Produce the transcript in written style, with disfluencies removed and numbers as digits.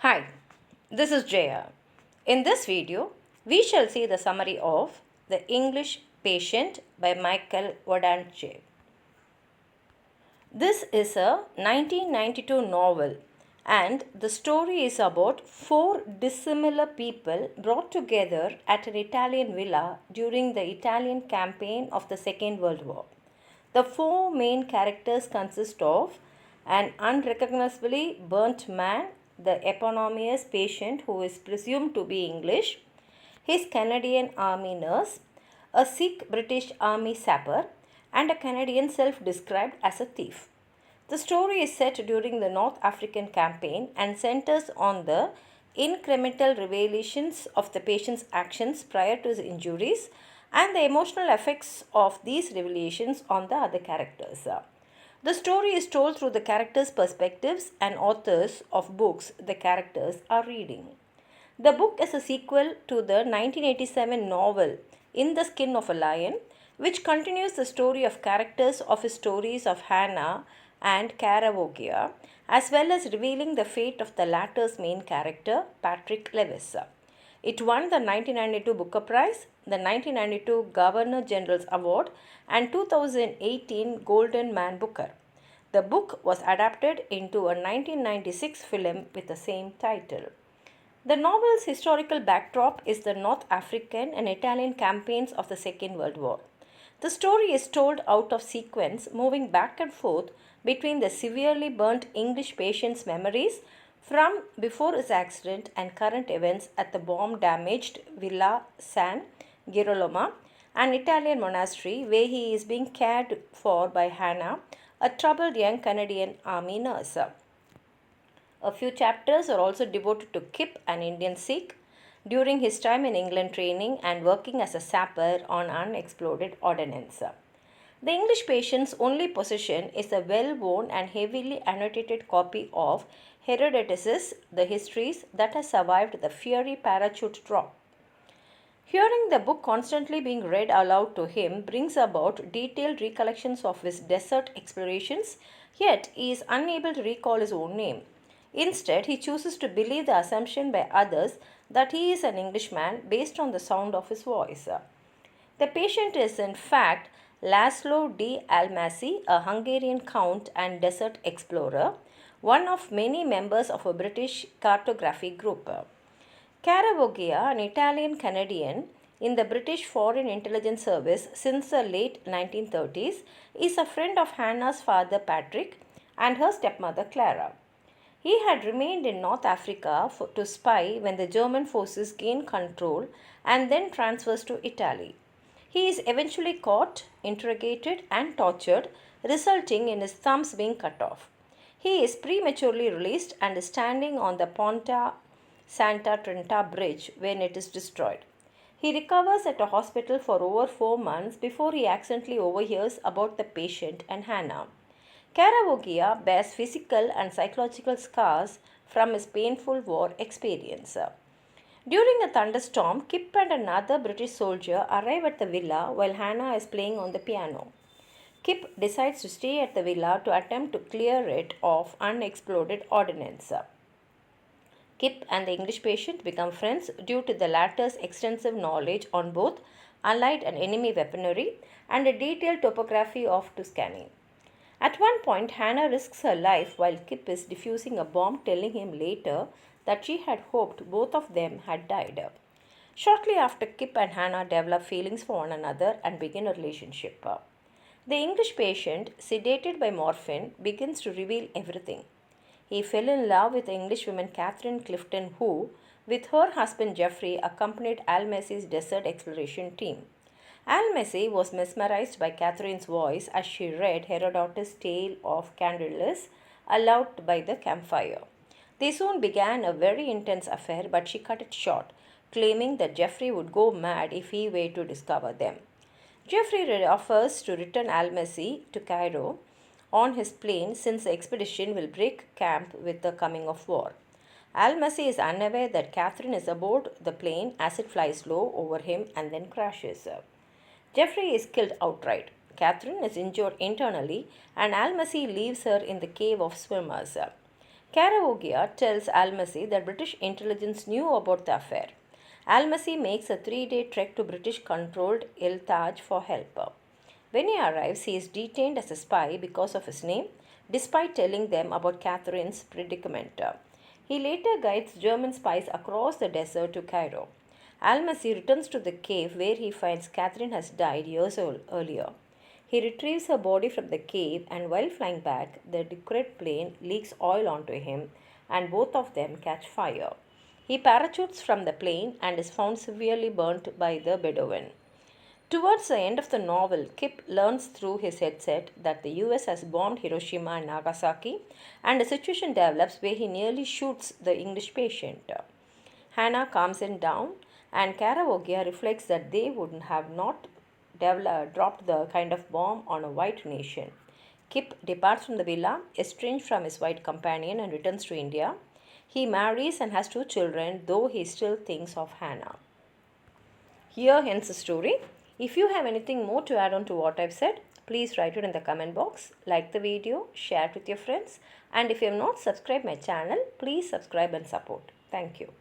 Hi, this is Jaya. In this video, we shall see the summary of The English Patient by Michael Ondaatje. This is a 1992 novel and the story is about four dissimilar people brought together at an Italian villa during the Italian campaign of the Second World War. The four main characters consist of an unrecognizably burnt man, the eponymous patient who is presumed to be English, his Canadian Army nurse, a Sikh British Army sapper, and a Canadian self described as a thief. The story is set during the North African campaign and centers on the incremental revelations of the patient's actions prior to his injuries and the emotional effects of these revelations on the other characters. The story is told through the characters' perspectives and authors of books the characters are reading. The book is a sequel to the 1987 novel In the Skin of a Lion, which continues the story of characters of his stories of Hannah and Caravaggio, as well as revealing the fate of the latter's main character, Patrick Lewis. It won the 1992 Booker Prize, the 1992 Governor General's Award, and 2018 Golden Man Booker. The book was adapted into a 1996 film with the same title. The novel's historical backdrop is the North African and Italian campaigns of the Second World War. The story is told out of sequence, moving back and forth between the severely burnt English patient's memories from before his accident and current events at the bomb damaged Villa San Girolamo, an Italian monastery where he is being cared for by Hannah, a troubled young Canadian Army nurse. A few chapters are also devoted to Kip, an Indian Sikh, during his time in England training and working as a sapper on unexploded ordnance. The English patient's only possession is a well-worn and heavily annotated copy of Herodotus's The Histories that has survived the fiery parachute drop. Hearing the book constantly being read aloud to him brings about detailed recollections of his desert explorations, yet he is unable to recall his own name. Instead, he chooses to believe the assumption by others that he is an Englishman based on the sound of his voice. The patient is, in fact, Laszlo de Almasi, a Hungarian count and desert explorer, one of many members of a British cartography group. Caravaggio, an Italian Canadian in the British Foreign Intelligence Service since the late 1930s, is a friend of Hannah's father Patrick and her stepmother Clara. He had remained in North Africa to spy when the German forces gained control and then transfers to Italy. He is eventually caught, interrogated, and tortured, resulting in his thumbs being cut off. He is prematurely released and is standing on the Ponta Santa Trenta bridge when it is destroyed. He recovers at a hospital for over 4 months before he accidentally overhears about the patient and Hannah. Caravaggio bears physical and psychological scars from his painful war experience. During a thunderstorm, Kip and another British soldier arrive at the villa while Hannah is playing on the piano. Kip decides to stay at the villa to attempt to clear it of unexploded ordnance. Kip and the English patient become friends due to the latter's extensive knowledge on both Allied and enemy weaponry and a detailed topography of Tuscany. At one point, Hannah risks her life while Kip is defusing a bomb, telling him later that she had hoped both of them had died. Shortly after, Kip and Hannah develop feelings for one another and begin a relationship. The English patient, sedated by morphine, begins to reveal everything. He fell in love with the Englishwoman Catherine Clifton, who, with her husband Geoffrey, accompanied Almasi's desert exploration team. Almasi was mesmerized by Catherine's voice as she read Herodotus' tale of Candylus aloud by the campfire. They soon began a very intense affair, but she cut it short, claiming that Geoffrey would go mad if he were to discover them. Geoffrey offers to return Almasi to Cairo on his plane since the expedition will break camp with the coming of war. Almasi is unaware that Catherine is aboard the plane as it flies low over him and then crashes. Geoffrey is killed outright. Catherine is injured internally and Almasi leaves her in the cave of swimmers. Caravaggio tells Almasi that British intelligence knew about the affair. Almasi makes a 3-day trek to British-controlled El Taj for help. When he arrives, he is detained as a spy because of his name, despite telling them about Catherine's predicament. He later guides German spies across the desert to Cairo. Almasi returns to the cave where he finds Catherine has died years earlier. He retrieves her body from the cave, and while flying back, the decrepit plane leaks oil onto him, and both of them catch fire. He parachutes from the plane and is found severely burnt by the Bedouin. Towards the end of the novel, Kip learns through his headset that the US has bombed Hiroshima and Nagasaki, and a situation develops where he nearly shoots the English patient. Hannah calms him down, and Caravaggio reflects that they would have not dropped the kind of bomb on a white nation. Kip departs from the villa, estranged from his white companion, and returns to India. He marries and has 2 children, though he still thinks of Hannah. Here ends the story. If you have anything more to add on to what I've said, please write it in the comment box, like the video, share it with your friends, and if you have not subscribed my channel, please subscribe and support. Thank you.